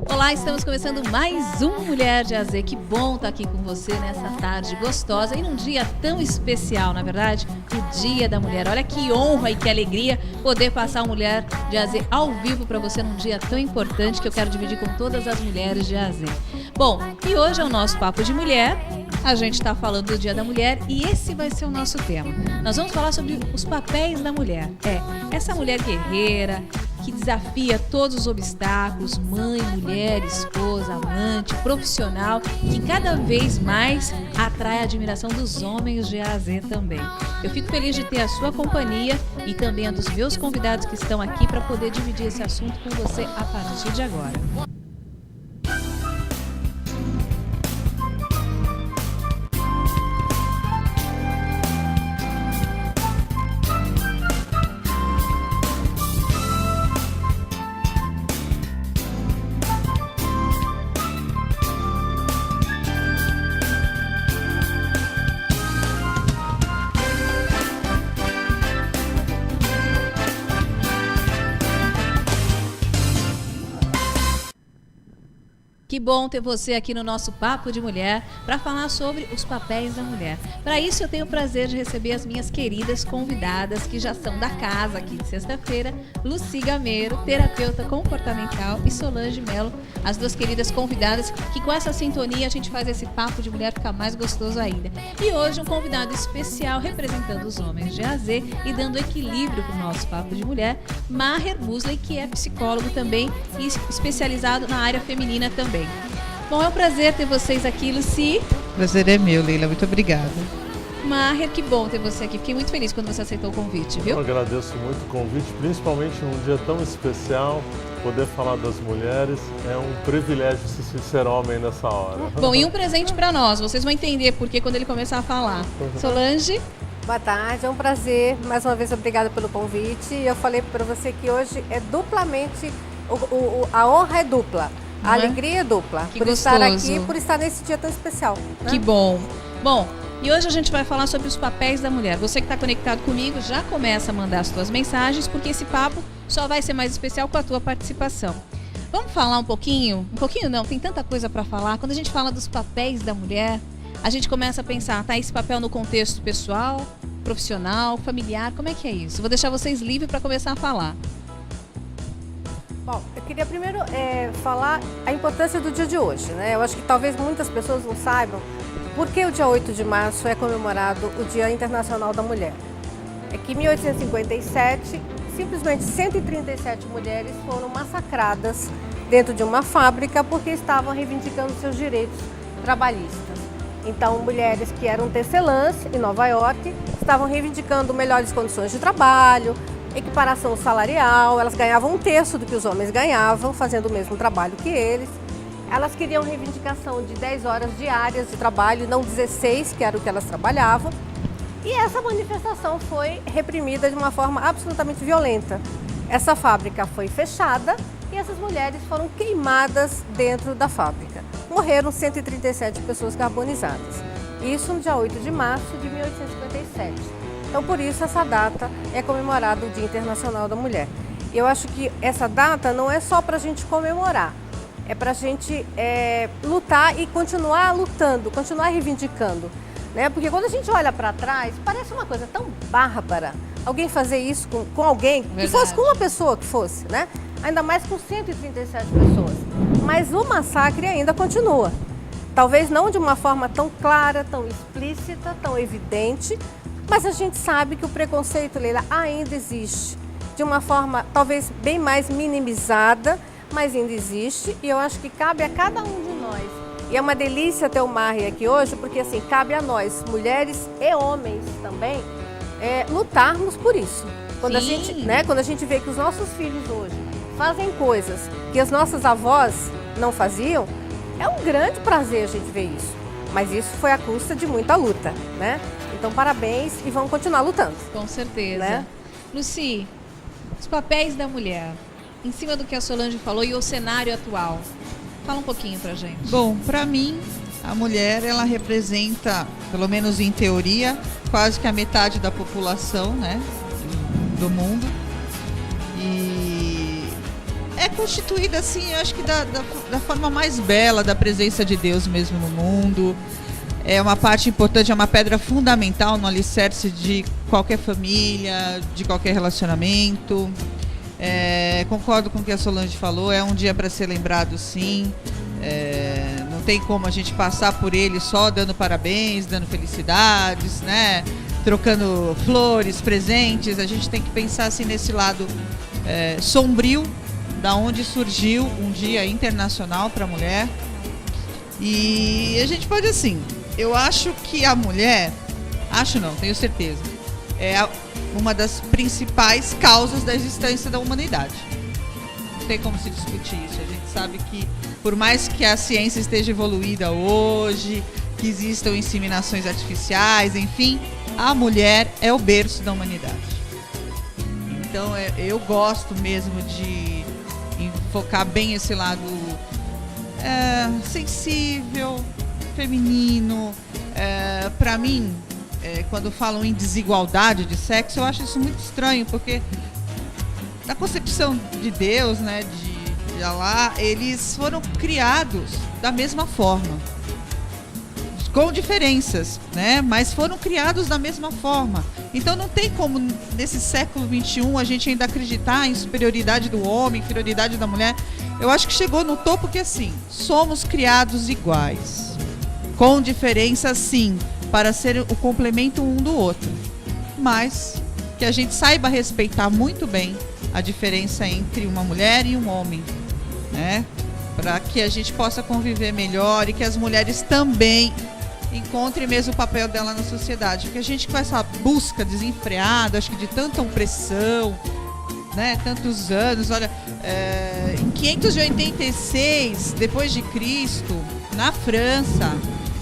Olá, estamos começando mais um Mulher de AZ. Que bom estar aqui com você nessa tarde gostosa e num dia tão especial, na verdade, o Dia da Mulher. Olha que honra e que alegria poder passar o Mulher de AZ ao vivo para você num dia tão importante que eu quero dividir com todas as mulheres de AZ. Bom, e hoje é o nosso Papo de Mulher. A gente está falando do Dia da Mulher e esse vai ser o nosso tema. Nós vamos falar sobre os papéis da mulher. Essa mulher guerreira, que desafia todos os obstáculos, mãe, mulher, esposa, amante, profissional, que cada vez mais atrai a admiração dos homens de AZ também. Eu fico feliz de ter a sua companhia e também a dos meus convidados que estão aqui para poder dividir esse assunto com você a partir de agora. Que bom ter você aqui no nosso Papo de Mulher para falar sobre os papéis da mulher. Para isso eu tenho o prazer de receber as minhas queridas convidadas que já são da casa aqui de sexta-feira, Lucy Gameiro, terapeuta comportamental, e Solange Mello, as duas queridas convidadas que com essa sintonia a gente faz esse Papo de Mulher ficar mais gostoso ainda. E hoje um convidado especial representando os homens de AZ e dando equilíbrio para o nosso Papo de Mulher, Maher Musley, que é psicólogo também e especializado na área feminina também. Bom, é um prazer ter vocês aqui, Lucy. Prazer é meu, Leila. Muito obrigada. Maher, que bom ter você aqui. Fiquei muito feliz quando você aceitou o convite, viu? Eu agradeço muito o convite, principalmente num dia tão especial. Poder falar das mulheres é um privilégio ser homem nessa hora. Bom, e um presente para nós. Vocês vão entender por que quando ele começar a falar. Solange? Boa tarde, é um prazer. Mais uma vez, obrigada pelo convite. Eu falei para você que hoje é duplamente, a honra é dupla. A alegria é dupla, Que por gostoso. estar aqui, por estar nesse dia tão especial. Né? Que bom. Bom, e hoje a gente vai falar sobre os papéis da mulher. Você que está conectado comigo já começa a mandar as suas mensagens, porque esse papo só vai ser mais especial com a tua participação. Vamos falar um pouquinho não, tem tanta coisa para falar. Quando a gente fala dos papéis da mulher, a gente começa a pensar, tá, esse papel no contexto pessoal, profissional, familiar, como é que é isso? Vou deixar vocês livres para começar a falar. Bom, eu queria primeiro falar a importância do dia de hoje, né? Eu acho que talvez muitas pessoas não saibam por que o dia 8 de março é comemorado o Dia Internacional da Mulher. É que em 1857, simplesmente 137 mulheres foram massacradas dentro de uma fábrica porque estavam reivindicando seus direitos trabalhistas. Então, mulheres que eram tecelãs em Nova York estavam reivindicando melhores condições de trabalho, equiparação salarial, elas ganhavam um terço do que os homens ganhavam, fazendo o mesmo trabalho que eles. Elas queriam reivindicação de 10 horas diárias de trabalho, não 16, que era o que elas trabalhavam. E essa manifestação foi reprimida de uma forma absolutamente violenta. Essa fábrica foi fechada e essas mulheres foram queimadas dentro da fábrica. Morreram 137 pessoas carbonizadas. Isso no dia 8 de março de 1857. Então, por isso, essa data é comemorada o Dia Internacional da Mulher. Eu acho que essa data não é só para a gente comemorar, é para a gente lutar e continuar lutando, continuar reivindicando. Né? Porque quando a gente olha para trás, parece uma coisa tão bárbara alguém fazer isso com alguém, que fosse com uma pessoa que fosse, né? Ainda mais com 137 pessoas. Mas o massacre ainda continua. Talvez não de uma forma tão clara, tão explícita, tão evidente, mas a gente sabe que o preconceito, Leila, ainda existe. De uma forma talvez bem mais minimizada, mas ainda existe. E eu acho que cabe a cada um de nós. E é uma delícia ter o Maher aqui hoje, porque assim, cabe a nós, mulheres e homens também, lutarmos por isso. Quando a gente vê que os nossos filhos hoje fazem coisas que as nossas avós não faziam, é um grande prazer a gente ver isso. Mas isso foi à custa de muita luta, né? Então, parabéns e vamos continuar lutando. Com certeza. Né? Lucy, os papéis da mulher, em cima do que a Solange falou e o cenário atual. Fala um pouquinho pra gente. Bom, para mim, a mulher, ela representa, pelo menos em teoria, quase que a metade da população, né, do mundo. E é constituída assim, eu acho que da forma mais bela da presença de Deus mesmo no mundo. É uma parte importante, é uma pedra fundamental no alicerce de qualquer família, de qualquer relacionamento. Concordo com o que a Solange falou, é um dia para ser lembrado, sim. Não tem como a gente passar por ele só dando parabéns, dando felicidades, né? Trocando flores, presentes. A gente tem que pensar assim nesse lado sombrio, da onde surgiu um dia internacional para a mulher. E a gente pode assim, eu acho que a mulher, tenho certeza, é uma das principais causas da existência da humanidade. Não tem como se discutir isso. A gente sabe que, por mais que a ciência esteja evoluída hoje, que existam inseminações artificiais, enfim, a mulher é o berço da humanidade. Então, eu gosto mesmo de enfocar bem esse lado sensível, feminino. Para mim, quando falam em desigualdade de sexo, eu acho isso muito estranho, porque na concepção de Deus, né, de Allah, eles foram criados da mesma forma, com diferenças, né, mas foram criados da mesma forma. Então não tem como, nesse século XXI, a gente ainda acreditar em superioridade do homem, inferioridade da mulher. Eu acho que chegou no topo porque, assim, somos criados iguais, com diferença, sim, para ser o complemento um do outro, mas que a gente saiba respeitar muito bem a diferença entre uma mulher e um homem, né? Para que a gente possa conviver melhor e que as mulheres também encontrem mesmo o papel dela na sociedade. Porque a gente, com essa busca desenfreada, acho que de tanta opressão, né, tantos anos, olha, em 586 depois de Cristo, na França,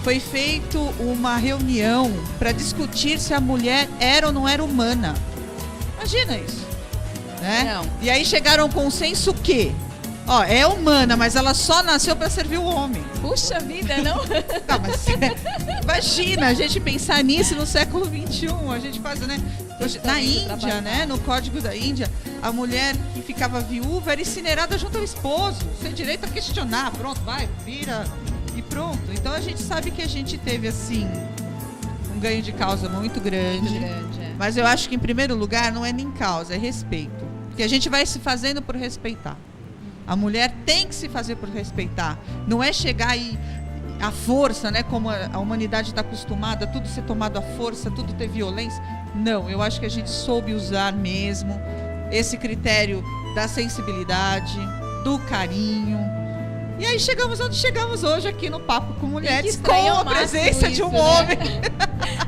foi feita uma reunião para discutir se a mulher era ou não era humana. Imagina isso, né? Não. E aí chegaram ao consenso que, é humana, mas ela só nasceu para servir o homem. Puxa vida, não? Tá, mas imagina a gente pensar nisso no século XXI. A gente faz, né? Na Índia, né? No Código da Índia, a mulher que ficava viúva era incinerada junto ao esposo, sem direito a questionar. Pronto, vai, vira e pronto. Então a gente sabe que a gente teve, assim, um ganho de causa muito grande. Mas eu acho que, em primeiro lugar, não é nem causa, é respeito. Porque a gente vai se fazendo por respeitar. A mulher tem que se fazer por respeitar. Não é chegar e a força, né? Como a humanidade está acostumada, tudo ser tomado à força, tudo ter violência. Não, eu acho que a gente soube usar mesmo esse critério da sensibilidade, do carinho. E aí chegamos onde chegamos hoje aqui no Papo com Mulheres, com a presença de um homem.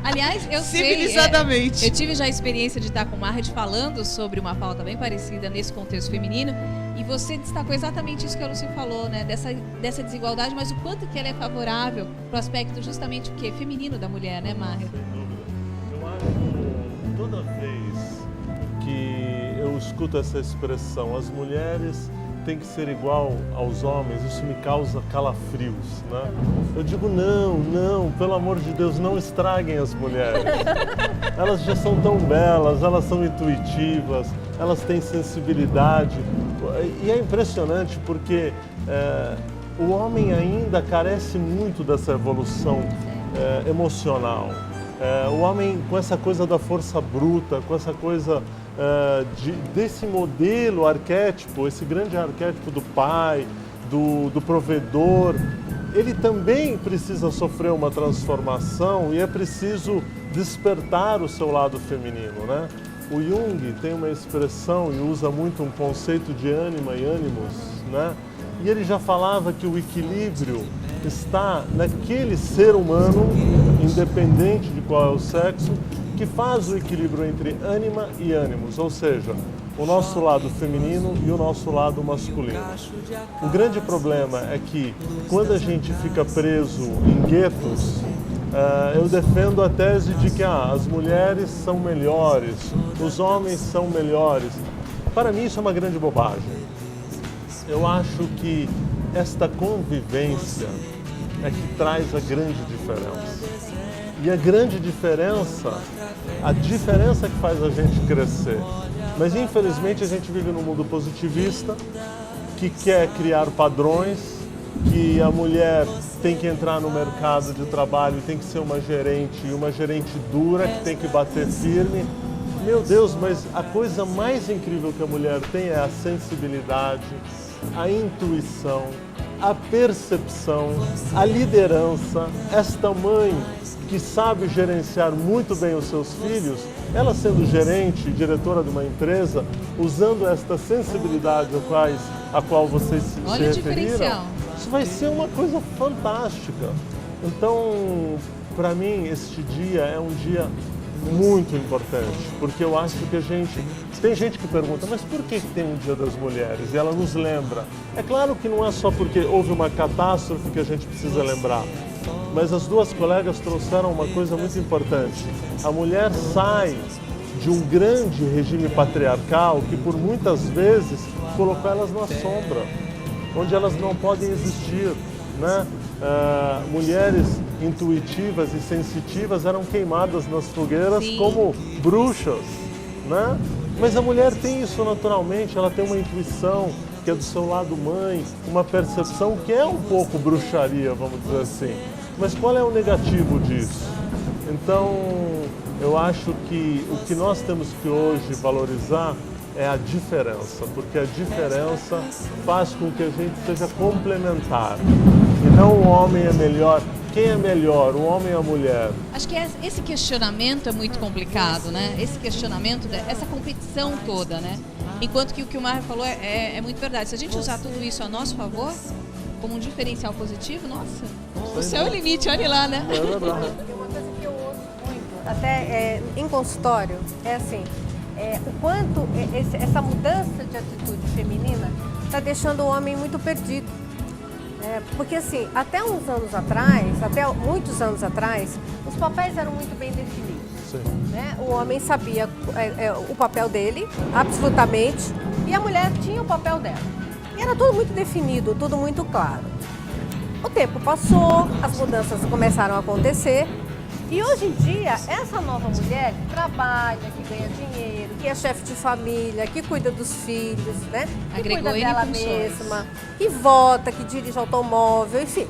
Aliás, eu civilizadamente. Eu tive já a experiência de estar com o Marret falando sobre uma pauta bem parecida nesse contexto feminino, e você destacou exatamente isso que a Lucy falou, né? Dessa desigualdade, mas o quanto que ela é favorável para o aspecto justamente o quê? Feminino da mulher, né, Marret? Eu acho que toda vez que eu escuto essa expressão, as mulheres tem que ser igual aos homens, isso me causa calafrios, né? Eu digo, não, pelo amor de Deus, não estraguem as mulheres. Elas já são tão belas, elas são intuitivas, elas têm sensibilidade. E é impressionante porque o homem ainda carece muito dessa evolução emocional. O homem, com essa coisa da força bruta, com essa coisa desse modelo arquétipo, esse grande arquétipo do pai, do provedor, ele também precisa sofrer uma transformação e é preciso despertar o seu lado feminino, né? O Jung tem uma expressão e usa muito um conceito de ânima e ânimos, né? E ele já falava que o equilíbrio está naquele ser humano, independente de qual é o sexo, que faz o equilíbrio entre ânima e ânimos, ou seja, o nosso lado feminino e o nosso lado masculino. O grande problema é que quando a gente fica preso em guetos, eu defendo a tese de que as mulheres são melhores, os homens são melhores. Para mim isso é uma grande bobagem. Eu acho que esta convivência é que traz a grande diferença. E a grande diferença, a diferença que faz a gente crescer. Mas infelizmente a gente vive num mundo positivista que quer criar padrões, que a mulher tem que entrar no mercado de trabalho, tem que ser uma gerente dura, que tem que bater firme. Meu Deus, mas a coisa mais incrível que a mulher tem é a sensibilidade, a intuição, a percepção, a liderança. Esta mãe que sabe gerenciar muito bem os seus filhos, ela sendo gerente, diretora de uma empresa, usando esta sensibilidade a qual vocês se Olha o referiram, diferencial. isso vai ser uma coisa fantástica. Então, para mim, este dia é um dia muito importante, porque eu acho que tem gente que pergunta, mas por que tem um Dia das Mulheres? E ela nos lembra. É claro que não é só porque houve uma catástrofe que a gente precisa lembrar, mas as duas colegas trouxeram uma coisa muito importante. A mulher sai de um grande regime patriarcal que por muitas vezes colocou elas na sombra, onde elas não podem existir, né? Mulheres intuitivas e sensitivas eram queimadas nas fogueiras Sim. como bruxas, né? Mas a mulher tem isso naturalmente, ela tem uma intuição que é do seu lado mãe, uma percepção que é um pouco bruxaria, vamos dizer assim. Mas qual é o negativo disso? Então, eu acho que o que nós temos que hoje valorizar é a diferença, porque a diferença faz com que a gente seja complementar. E não o homem é melhor. Quem é melhor, o homem ou a mulher? Acho que esse questionamento é muito complicado, né? Esse questionamento, essa competição toda, né? Enquanto que o que o Mário falou é muito verdade. Se a gente usar tudo isso a nosso favor, como um diferencial positivo, nossa, o céu é o limite, olha lá, né? É verdade. Uma coisa que eu ouço muito, até em consultório, é assim, o quanto essa mudança de atitude feminina está deixando o homem muito perdido. Porque assim, até uns anos atrás, até muitos anos atrás, os papéis eram muito bem definidos. Sim. Né? O homem sabia o papel dele, absolutamente, e a mulher tinha o papel dela. E era tudo muito definido, tudo muito claro. O tempo passou, as mudanças começaram a acontecer, e hoje em dia, essa nova mulher que trabalha, que ganha dinheiro, que é chefe de família, que cuida dos filhos, né? Que Agregou cuida dela funções. mesma, que vota, que dirige automóvel, enfim.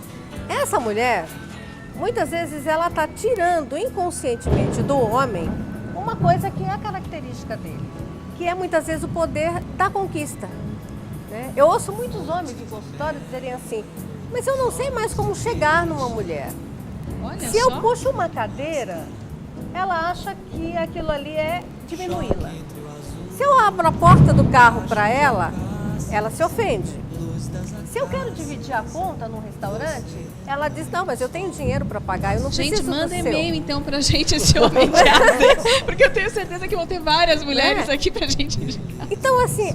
Essa mulher, muitas vezes, ela está tirando inconscientemente do homem uma coisa que é a característica dele, que é muitas vezes o poder da conquista. Né? Eu ouço muitos homens em consultório dizerem assim, mas eu não sei mais como chegar numa mulher. Olha Se só. eu puxo uma cadeira, ela acha que aquilo ali é diminuí-la. Se eu abro a porta do carro para ela, ela se ofende. Se eu quero dividir a conta num restaurante, ela diz, não, mas eu tenho dinheiro para pagar, eu não Gente, preciso manda do seu. e-mail então pra gente esse homem de AZ, porque eu tenho certeza que vão ter várias mulheres aqui pra gente indicar. Então, assim,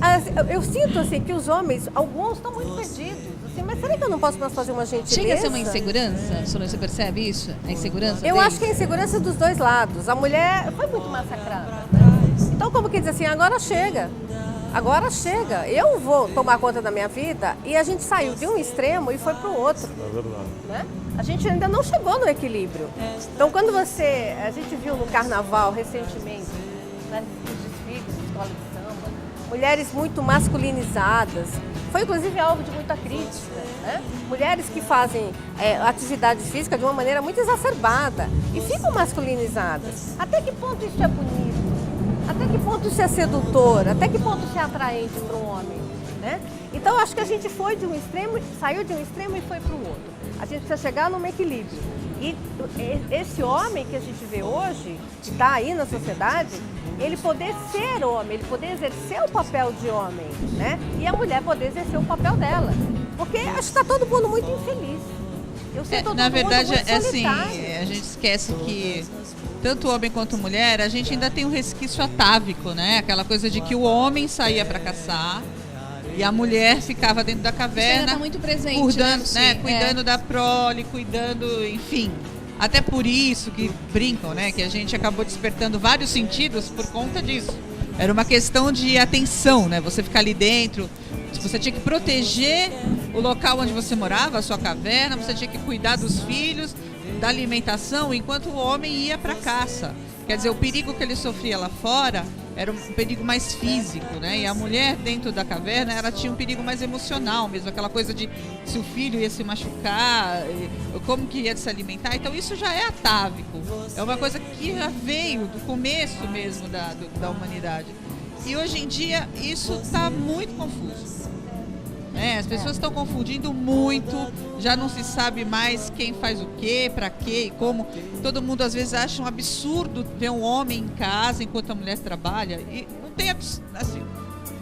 eu sinto assim, que os homens, alguns estão muito perdidos. Assim, mas será que eu não posso mais fazer uma gentileza? Chega a ser uma insegurança, Solange, você percebe isso? A insegurança Eu deles? acho que é insegurança dos dois lados. A mulher foi muito massacrada. Né? Então, como que diz assim, agora chega. Agora chega. Eu vou tomar conta da minha vida. E a gente saiu de um extremo e foi para o outro. É verdade. Né? A gente ainda não chegou no equilíbrio. Então, quando a gente viu no carnaval recentemente, né, os desfiles, escola de samba, mulheres muito masculinizadas, foi inclusive alvo de muita crítica, né? Mulheres que fazem atividade física de uma maneira muito exacerbada e ficam masculinizadas. Até que ponto isso é bonito? Até que ponto isso é sedutor? Até que ponto isso é atraente para um homem? Né? Então, eu acho que a gente foi de um extremo, saiu de um extremo e foi para o outro. A gente precisa chegar num equilíbrio. E esse homem que a gente vê hoje, que está aí na sociedade, ele poder ser homem, ele poder exercer o papel de homem, né? E a mulher poder exercer o papel dela. Porque acho que está todo mundo muito infeliz. Eu sei todo na mundo verdade, muito é assim, solitário. a gente esquece que tanto homem quanto mulher, a gente ainda tem um resquício atávico, né? Aquela coisa de que o homem saía para caçar e a mulher ficava dentro da Isso ainda caverna tá muito presente, cuidando, né? cuidando da prole, cuidando, enfim. Até por isso que brincam, né? Que a gente acabou despertando vários sentidos por conta disso. Era uma questão de atenção, né? Você ficar ali dentro, você tinha que proteger o local onde você morava, a sua caverna, você tinha que cuidar dos filhos, da alimentação, enquanto o homem ia para caça. Quer dizer, o perigo que ele sofria lá fora era um perigo mais físico, né? E a mulher dentro da caverna, ela tinha um perigo mais emocional mesmo, aquela coisa de se o filho ia se machucar, como que ia se alimentar. Então isso já é atávico, é uma coisa que já veio do começo mesmo da humanidade. E hoje em dia isso está muito confuso. As pessoas estão confundindo muito, já não se sabe mais quem faz o quê, para quê e como. Todo mundo às vezes acha um absurdo ver um homem em casa enquanto a mulher trabalha. E não tem assim,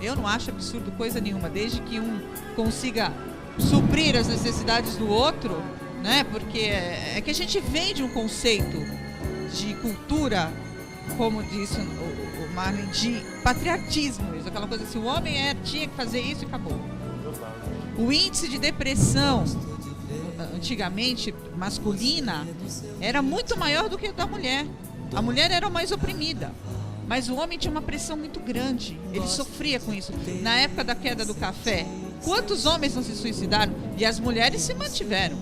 eu não acho absurdo coisa nenhuma, desde que um consiga suprir as necessidades do outro, né? Porque é que a gente vem de um conceito de cultura, como disse o Marlon, de patriarcismo mesmo, aquela coisa assim, o homem tinha que fazer isso e acabou. O índice de depressão, antigamente, masculina, era muito maior do que o da mulher. A mulher era mais oprimida, mas o homem tinha uma pressão muito grande. Ele sofria com isso. Na época da queda do café, quantos homens não se suicidaram? E as mulheres se mantiveram,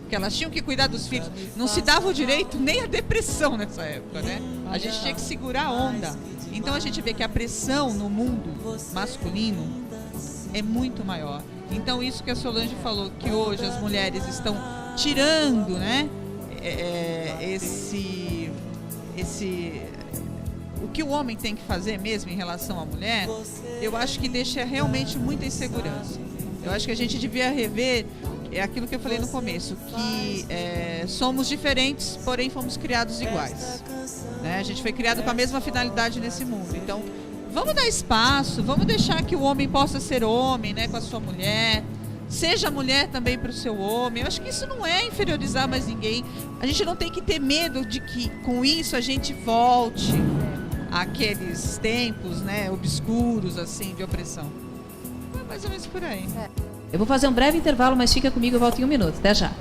porque elas tinham que cuidar dos filhos. Não se dava o direito nem a depressão nessa época, né? A gente tinha que segurar a onda. Então a gente vê que a pressão no mundo masculino é muito maior. Então isso que a Solange falou, que hoje as mulheres estão tirando, né, o que o homem tem que fazer mesmo em relação à mulher, eu acho que deixa realmente muita insegurança. Eu acho que a gente devia rever aquilo que eu falei no começo, que somos diferentes, porém fomos criados iguais, né? A gente foi criado com a mesma finalidade nesse mundo. Então vamos dar espaço, vamos deixar que o homem possa ser homem, né, com a sua mulher. Seja mulher também para o seu homem. Eu acho que isso não é inferiorizar mais ninguém. A gente não tem que ter medo de que com isso a gente volte àqueles tempos, né, obscuros, assim, de opressão. É mais ou menos por aí. Eu vou fazer um breve intervalo, mas fica comigo, eu volto em um minuto. Até já.